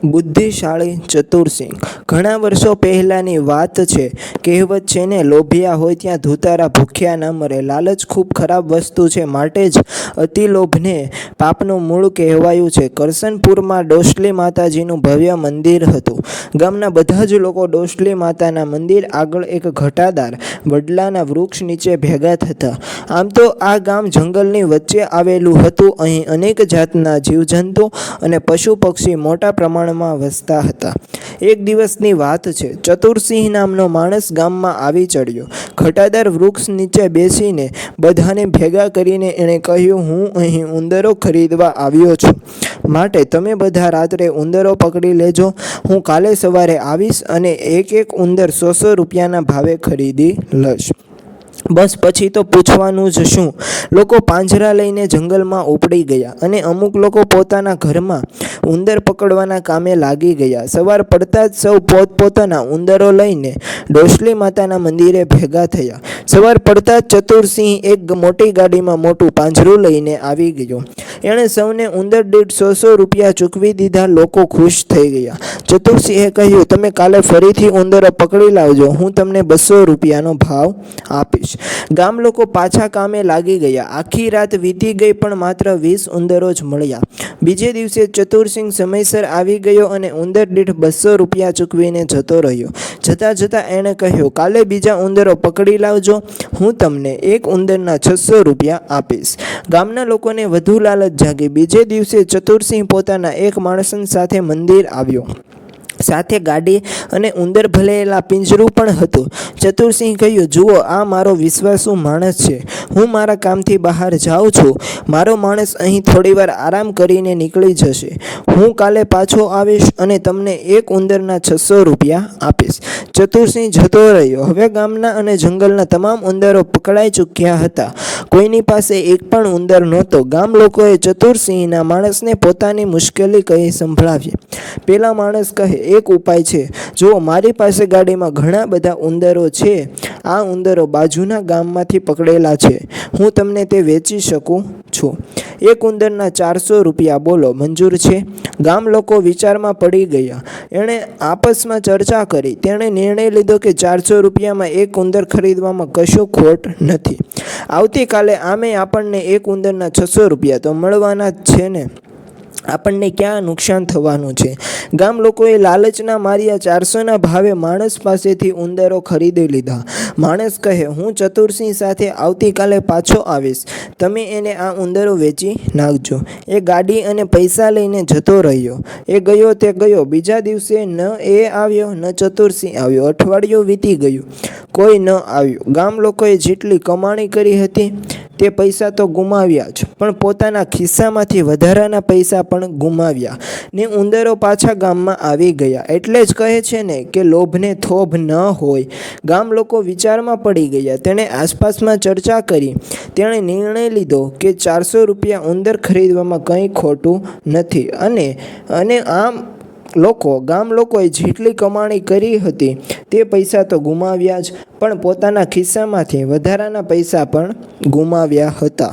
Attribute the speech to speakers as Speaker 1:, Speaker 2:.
Speaker 1: બુદ્ધિશાળી ચતુરસિંહ. ઘણા વર્ષો પહેલાંની વાત છે. કહેવત છે ને, લોભિયા હોય ત્યાં ધુતારા ભૂખ્યા ન મરે. લાલચ ખૂબ ખરાબ વસ્તુ છે, માટે જ અતિલોભને પાપનું મૂળ કહેવાયું છે. કરસનપુરમાં ડોસલી માતાજીનું ભવ્ય મંદિર હતું. ગામના બધા જ લોકો ડોસલી માતાના મંદિર આગળ એક ઘટાદાર વડલાના વૃક્ષ નીચે ભેગા થતા. આમ તો આ ગામ જંગલની વચ્ચે આવેલું હતું. અહીં અનેક જાતના જીવજંતુ અને પશુ પક્ષી મોટા પ્રમાણમાં વસતા હતા. એક દિવસની વાત છે. ચતુરસિંહ નામનો માણસ ગામમાં આવી ચડ્યો. ઘટાદાર વૃક્ષ નીચે બેસીને બધાને ભેગા કરીને એણે કહ્યું, હું અહીં ઉંદરો ખરીદવા આવ્યો છું, માટે તમે બધા રાત્રે ઉંદરો પકડી લેજો. હું કાલે સવારે આવીશ અને એક એક ઉંદર 100 રૂપિયાના ભાવે ખરીદી લઈશ. બસ પછી તો પૂછવાનું જ શું. લોકો પાંજરા લઈને જંગલમાં ઉપડી ગયા અને અમુક લોકો પોતાના ઘરમાં ઉંદર પકડવાના કામે લાગી ગયા. સવાર પડતા જ સૌ પોતપોતાના ઉંદરો લઈને ડોસલી માતાના મંદિરે ભેગા થયા. સવાર પડતા જ ચતુરસિંહ એક મોટી ગાડીમાં મોટું પાંજરું લઈને આવી ગયો. એણે સૌને ઉંદર દીઠ 100 રૂપિયા ચૂકવી દીધા. લોકો ખુશ થઈ ગયા. ચતુરસિંહે કહ્યું, તમે કાલે ફરીથી ઉંદરો પકડી લાવજો, હું તમને 200 રૂપિયાનો ભાવ આપીશ. ગામ લોકો પાછા કામે લાગી ગયા. આખી રાત વીતી ગઈ પણ માત્ર 20 ઉંદરો જ મળ્યા. બીજે દિવસે ચતુરસિંહ સમયસર આવી ગયો અને ઉંદર દીઠ 200 રૂપિયા ચૂકવીને જતો રહ્યો. જતાં જતાં એણે કહ્યું, કાલે બીજા ઉંદરો પકડી લાવજો, હું તમને એક ઉંદરના 600 રૂપિયા આપીશ. ગામના લોકોને વધુ લાલચ જાગી. બીજે દિવસે ચતુરસિંહ પોતાના એક માણસ સાથે મંદિર આવ્યો. સાથે ગાડી અને ઉંદર ભરેલા પિંજરું પણ હતું. ચતુરસિંહ કહ્યું, જુઓ, આ મારો વિશ્વાસુ માણસ છે. હું મારા કામથી બહાર જાઉં છું. મારો માણસ અહીં થોડીવાર આરામ કરીને નીકળી જશે. હું કાલે પાછો આવીશ અને તમને એક ઉંદરના 600 રૂપિયા આપીશ. ચતુરસિંહ જતો રહ્યો. હવે ગામના અને જંગલના તમામ ઉંદરો પકડાઈ ચૂક્યા હતા. કોઈની પાસે એક પણ ઉંદર નહોતો. ગામ લોકોએ ચતુરસિંહના માણસને પોતાની મુશ્કેલી કહી સંભળાવી. પેલા માણસ કહે, એક ઉપાય છે. જુઓ, મારી પાસે ગાડીમાં ઘણા બધા ઉંદરો છે. આ ઉંદરો બાજુના ગામમાંથી પકડેલા છે. હું તમને તે વેચી શકું છું. એક ઉંદરના 400 રૂપિયા બોલો, મંજૂર છે? ગામ લોકો વિચારમાં પડી ગયા. એણે આપસમાં ચર્ચા કરી. તેણે નિર્ણય લીધો કે 400 રૂપિયામાં એક ઉંદર ખરીદવામાં કશું ખોટ નથી. આવતીકાલે આમે આપણને એક ઉંદરના 600 રૂપિયા તો મળવાના જ છે ને. આપણને ક્યાં નુકસાન થવાનું છે? ગામ લોકોએ લાલચના માર્યા 400ના ભાવે માણસ પાસેથી ઉંદરો ખરીદી લીધા. માણસ કહે, હું ચતુરસિંહ સાથે આવતીકાલે પાછો આવીશ, તમે એને આ ઉંદરો વેચી નાખજો. એ ગાડી અને પૈસા લઈને જતો રહ્યો. એ ગયો તે ગયો. બીજા દિવસે ન એ આવ્યો ન ચતુરસિંહ આવ્યો. અઠવાડિયું વીતી ગયું, કોઈ ન આવ્યું. ગામ લોકોએ જેટલી કમાણી કરી હતી તે પૈસા તો ગુમાવ્યા જ, પણ પોતાના ખિસ્સામાંથી વધારાના પૈસા પણ ગુમાવ્યા ને ઉંદરો પાછા ગામમાં આવી ગયા. એટલે જ કહે છે ને કે લોભને થોભ ન હોય. ગામ લોકો વિચારમાં પડી ગયા. તેણે આસપાસમાં ચર્ચા કરી. તેણે નિર્ણય લીધો કે 400 રૂપિયા ઉંદર ખરીદવામાં કંઈ ખોટું નથી. અને આમ ગામ લોકોએ જેટલી કમાણી કરી હતી તે પૈસા તો ગુમાવ્યા જ, પણ પોતાના ખિસ્સામાંથી વધારાના પૈસા પણ ગુમાવ્યા હતા.